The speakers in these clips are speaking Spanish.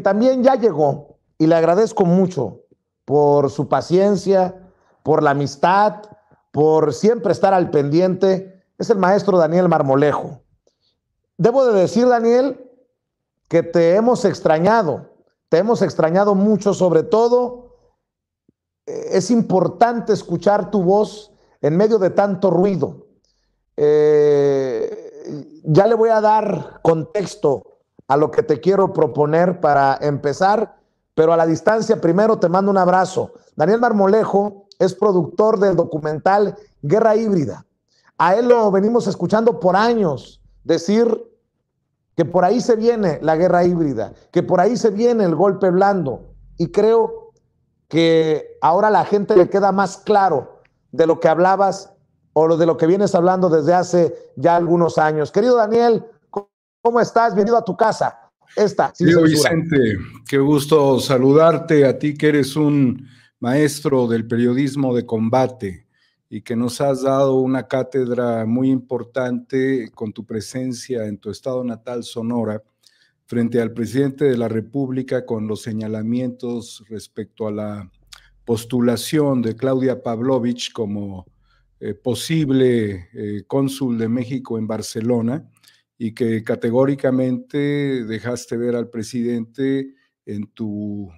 también ya llegó, y le agradezco mucho por su paciencia, por la amistad, por siempre estar al pendiente, es el maestro Daniel Marmolejo. Debo de decir, Daniel, que te hemos extrañado mucho, sobre todo es importante escuchar tu voz en medio de tanto ruido. Ya le voy a dar contexto a lo que te quiero proponer para empezar, pero a la distancia primero te mando un abrazo. Daniel Marmolejo es productor del documental Guerra Híbrida. A él lo venimos escuchando por años decir que por ahí se viene la guerra híbrida, que por ahí se viene el golpe blando, y creo que ahora a la gente le queda más claro de lo que hablabas o de lo que vienes hablando desde hace ya algunos años. Querido Daniel, ¿cómo estás? Bienvenido a tu casa. Querido Vicente, qué gusto saludarte, a ti que eres un maestro del periodismo de combate y que nos has dado una cátedra muy importante con tu presencia en tu estado natal, Sonora, frente al presidente de la República con los señalamientos respecto a la postulación de Claudia Pavlovich como posible cónsul de México en Barcelona, y que categóricamente dejaste ver al presidente en tu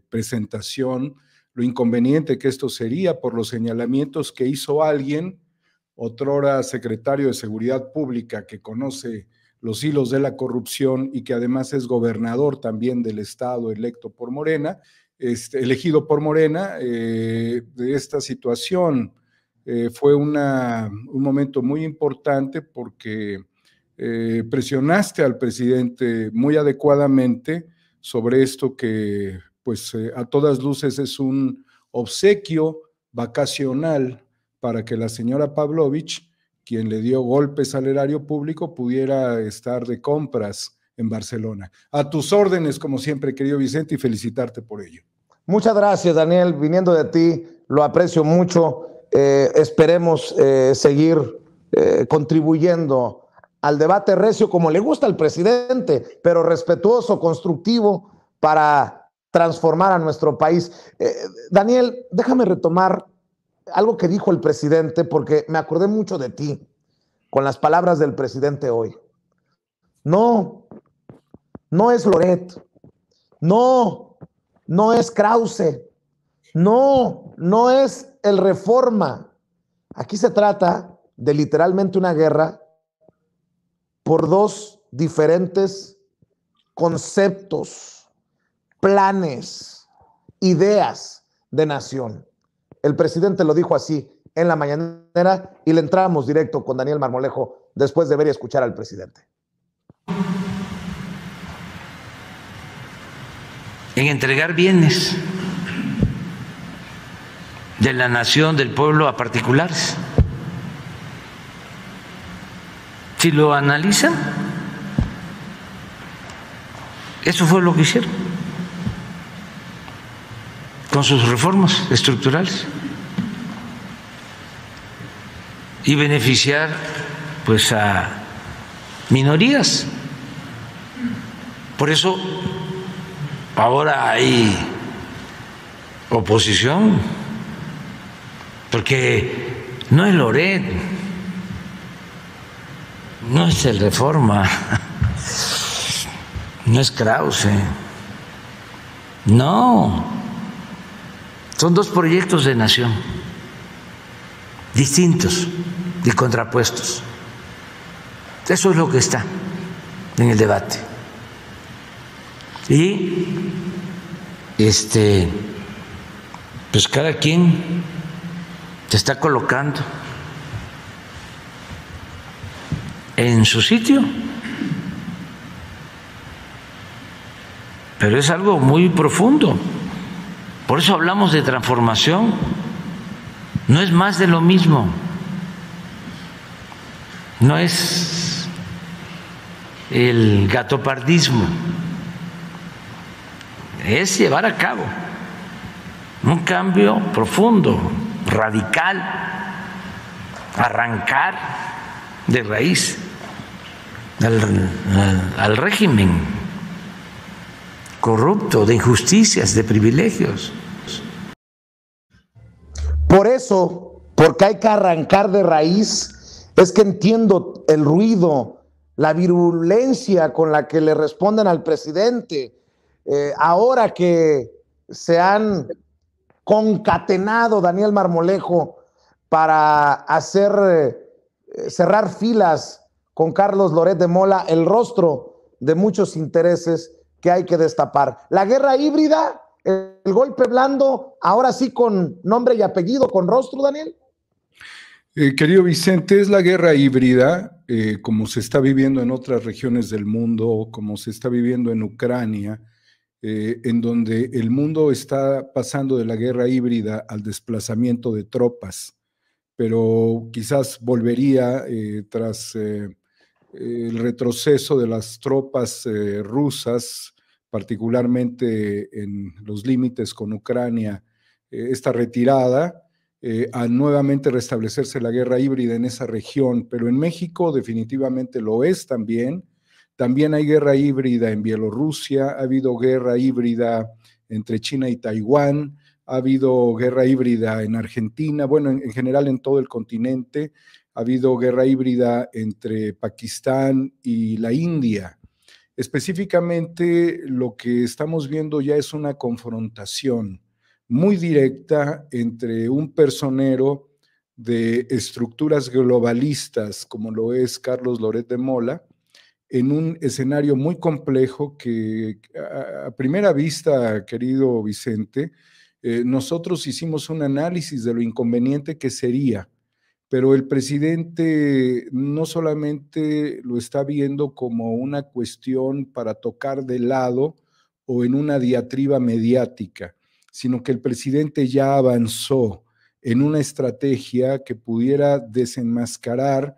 presentación lo inconveniente que esto sería por los señalamientos que hizo alguien, otrora secretario de Seguridad Pública, que conoce los hilos de la corrupción y que además es gobernador también del estado elegido por Morena, de esta situación. Fue un momento muy importante porque presionaste al presidente muy adecuadamente sobre esto que pues a todas luces es un obsequio vacacional para que la señora Pavlovich, quien le dio golpes al erario público, pudiera estar de compras en Barcelona. A tus órdenes, como siempre, querido Vicente, y felicitarte por ello. Muchas gracias, Daniel. Viniendo de ti, lo aprecio mucho. Esperemos seguir contribuyendo al debate recio como le gusta al presidente, pero respetuoso, constructivo, para transformar a nuestro país. Daniel, déjame retomar algo que dijo el presidente, porque me acordé mucho de ti con las palabras del presidente hoy. No es Loret, no es Krause, no es el Reforma. Aquí se trata de literalmente una guerra por dos diferentes conceptos, planes, ideas de nación. El presidente lo dijo así en la mañanera y le entramos directo con Daniel Marmolejo después de ver y escuchar al presidente. En entregar bienes de la nación, del pueblo a particulares. Si lo analizan, eso fue lo que hicieron con sus reformas estructurales y beneficiar pues a minorías. Por eso ahora hay oposición, porque no es Loret, no es el Reforma, no es Krause, no, son dos proyectos de nación distintos y contrapuestos. Eso es lo que está en el debate. Y pues cada quien se está colocando en su sitio, pero es algo muy profundo. Por eso hablamos de transformación. No es más de lo mismo, no es el gatopardismo, es llevar a cabo un cambio profundo, radical, arrancar de raíz al régimen corrupto, de injusticias, de privilegios. Por eso, porque hay que arrancar de raíz, es que entiendo el ruido, la virulencia con la que le responden al presidente. Ahora que se han concatenado Daniel Marmolejo para cerrar filas con Carlos Loret de Mola, el rostro de muchos intereses que hay que destapar. La guerra híbrida, el golpe blando, ahora sí con nombre y apellido, con rostro, Daniel. Querido Vicente, es la guerra híbrida, como se está viviendo en otras regiones del mundo, como se está viviendo en Ucrania, en donde el mundo está pasando de la guerra híbrida al desplazamiento de tropas, pero quizás volvería tras el retroceso de las tropas rusas, particularmente en los límites con Ucrania, esta retirada, a nuevamente restablecerse la guerra híbrida en esa región, pero en México definitivamente lo es también. También hay guerra híbrida en Bielorrusia, ha habido guerra híbrida entre China y Taiwán, ha habido guerra híbrida en Argentina, bueno, en general en todo el continente, ha habido guerra híbrida entre Pakistán y la India. Específicamente, lo que estamos viendo ya es una confrontación muy directa entre un personero de estructuras globalistas, como lo es Carlos Loret de Mola, en un escenario muy complejo que a primera vista, querido Vicente, nosotros hicimos un análisis de lo inconveniente que sería, pero el presidente no solamente lo está viendo como una cuestión para tocar de lado o en una diatriba mediática, sino que el presidente ya avanzó en una estrategia que pudiera desenmascarar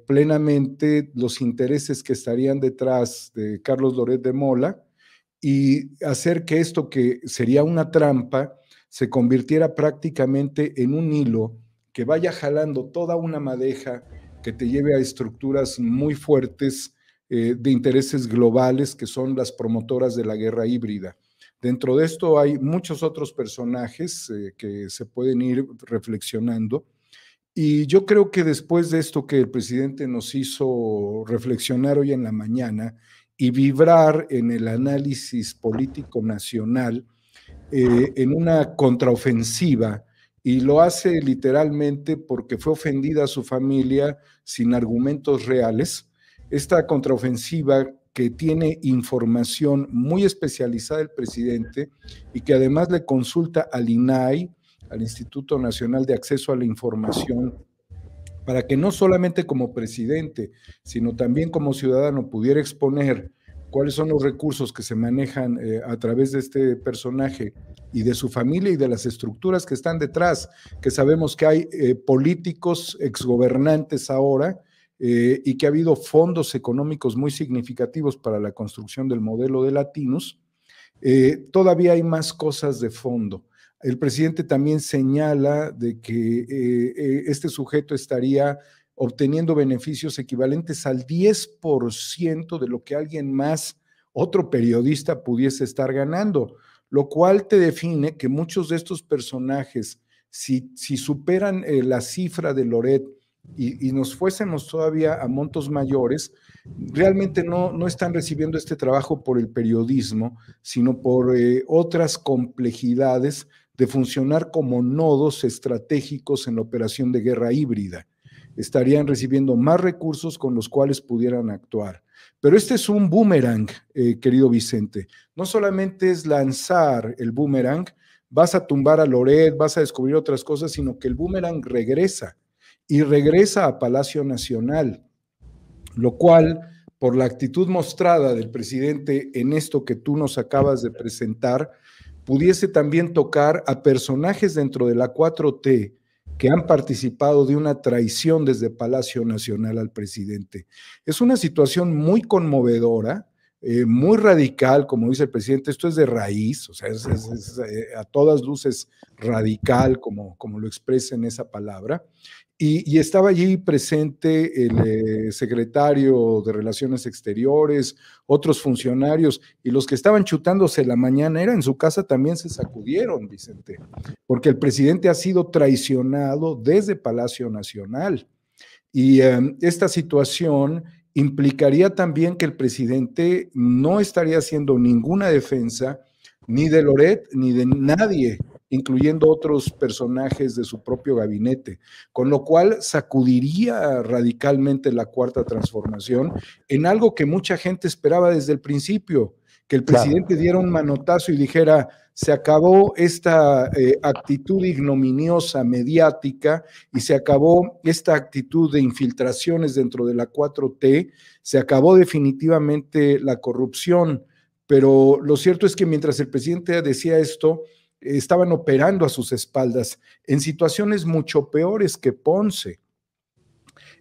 plenamente los intereses que estarían detrás de Carlos Loret de Mola y hacer que esto, que sería una trampa, se convirtiera prácticamente en un hilo que vaya jalando toda una madeja que te lleve a estructuras muy fuertes de intereses globales, que son las promotoras de la guerra híbrida. Dentro de esto hay muchos otros personajes que se pueden ir reflexionando. Y yo creo que después de esto que el presidente nos hizo reflexionar hoy en la mañana y vibrar en el análisis político nacional, en una contraofensiva, y lo hace literalmente porque fue ofendida a su familia sin argumentos reales, esta contraofensiva que tiene información muy especializada el presidente y que además le consulta al INAI, al Instituto Nacional de Acceso a la Información, para que no solamente como presidente, sino también como ciudadano pudiera exponer cuáles son los recursos que se manejan a través de este personaje y de su familia y de las estructuras que están detrás, que sabemos que hay políticos exgobernantes ahora y que ha habido fondos económicos muy significativos para la construcción del modelo de Latinos. Todavía hay más cosas de fondo. El presidente también señala de que este sujeto estaría obteniendo beneficios equivalentes al 10% de lo que alguien más, otro periodista, pudiese estar ganando, lo cual te define que muchos de estos personajes, si superan la cifra de Loret y nos fuésemos todavía a montos mayores, realmente no están recibiendo este trabajo por el periodismo, sino por otras complejidades de funcionar como nodos estratégicos en la operación de guerra híbrida. Estarían recibiendo más recursos con los cuales pudieran actuar. Pero este es un boomerang, querido Vicente. No solamente es lanzar el boomerang, vas a tumbar a Loret, vas a descubrir otras cosas, sino que el boomerang regresa y regresa a Palacio Nacional, lo cual, por la actitud mostrada del presidente en esto que tú nos acabas de presentar, pudiese también tocar a personajes dentro de la 4T que han participado de una traición desde Palacio Nacional al presidente. Es una situación muy conmovedora, muy radical, como dice el presidente, esto es de raíz, o sea, es a todas luces radical, como lo expresa en esa palabra, y estaba allí presente el secretario de Relaciones Exteriores, otros funcionarios, y los que estaban chutándose la mañanera en su casa también se sacudieron, Vicente, porque el presidente ha sido traicionado desde Palacio Nacional. Y esta situación implicaría también que el presidente no estaría haciendo ninguna defensa ni de Loret ni de nadie, incluyendo otros personajes de su propio gabinete, con lo cual sacudiría radicalmente la Cuarta Transformación en algo que mucha gente esperaba desde el principio, que el presidente diera un manotazo y dijera: se acabó esta actitud ignominiosa mediática y se acabó esta actitud de infiltraciones dentro de la 4T, se acabó definitivamente la corrupción, pero lo cierto es que mientras el presidente decía esto, estaban operando a sus espaldas en situaciones mucho peores que Ponce.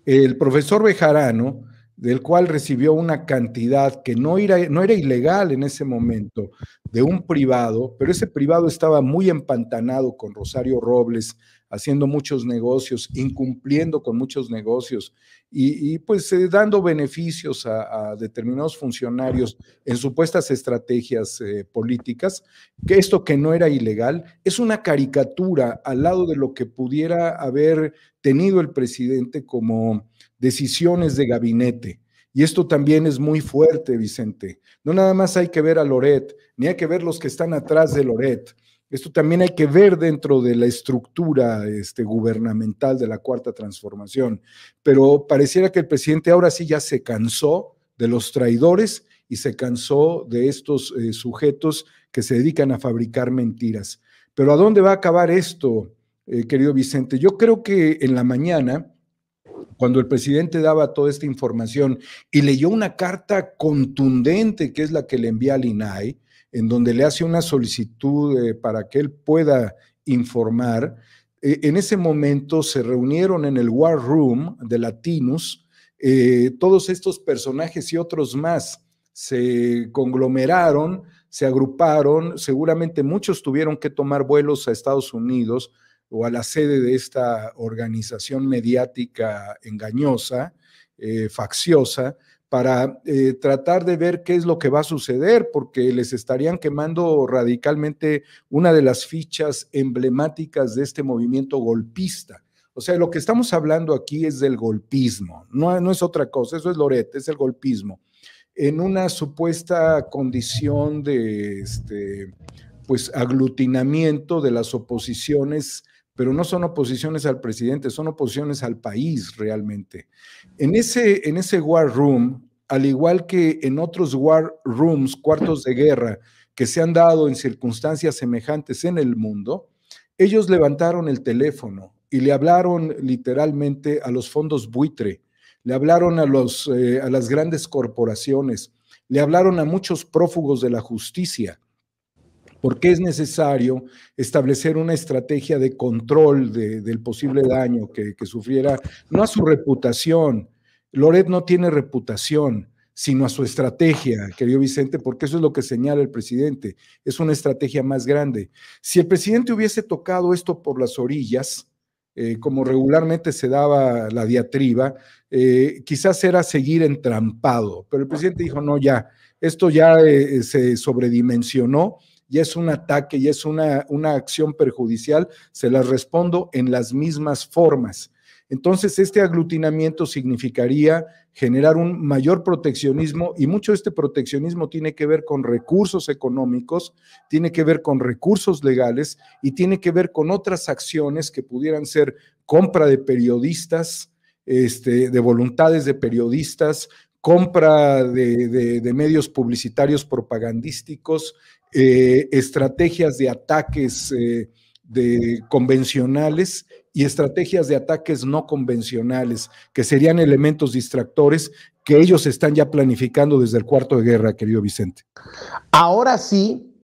El profesor Bejarano, del cual recibió una cantidad que no era ilegal en ese momento, de un privado, pero ese privado estaba muy empantanado con Rosario Robles, haciendo muchos negocios, incumpliendo con muchos negocios y pues dando beneficios a determinados funcionarios en supuestas estrategias políticas, que esto que no era ilegal es una caricatura al lado de lo que pudiera haber tenido el presidente como decisiones de gabinete. Y esto también es muy fuerte, Vicente. No nada más hay que ver a Loret, ni hay que ver los que están atrás de Loret. Esto también hay que ver dentro de la estructura gubernamental de la Cuarta Transformación. Pero pareciera que el presidente ahora sí ya se cansó de los traidores y se cansó de estos sujetos que se dedican a fabricar mentiras. Pero ¿a dónde va a acabar esto, querido Vicente? Yo creo que en la mañana, cuando el presidente daba toda esta información y leyó una carta contundente, que es la que le envía al INAI, en donde le hace una solicitud para que él pueda informar, en ese momento se reunieron en el War Room de Latinus, todos estos personajes y otros más se conglomeraron, se agruparon, seguramente muchos tuvieron que tomar vuelos a Estados Unidos o a la sede de esta organización mediática engañosa, facciosa, para tratar de ver qué es lo que va a suceder, porque les estarían quemando radicalmente una de las fichas emblemáticas de este movimiento golpista. O sea, lo que estamos hablando aquí es del golpismo, no es otra cosa, eso es Loret, es el golpismo. En una supuesta condición de pues aglutinamiento de las oposiciones, pero no son oposiciones al presidente, son oposiciones al país realmente. En ese War Room, al igual que en otros War Rooms, cuartos de guerra, que se han dado en circunstancias semejantes en el mundo, ellos levantaron el teléfono y le hablaron literalmente a los fondos buitre, le hablaron a las grandes corporaciones, le hablaron a muchos prófugos de la justicia, porque es necesario establecer una estrategia de control del posible daño que sufriera, no a su reputación. Loret no tiene reputación, sino a su estrategia, querido Vicente, porque eso es lo que señala el presidente, es una estrategia más grande. Si el presidente hubiese tocado esto por las orillas, como regularmente se daba la diatriba, quizás era seguir entrampado, pero el presidente dijo: no, ya, esto ya se sobredimensionó, ya es un ataque, ya es una acción perjudicial, se las respondo en las mismas formas. Entonces, este aglutinamiento significaría generar un mayor proteccionismo, y mucho de este proteccionismo tiene que ver con recursos económicos, tiene que ver con recursos legales y tiene que ver con otras acciones que pudieran ser compra de periodistas, de voluntades de periodistas, compra de medios publicitarios propagandísticos, estrategias de ataques convencionales y estrategias de ataques no convencionales, que serían elementos distractores que ellos están ya planificando desde el cuarto de guerra, querido Vicente. Ahora sí,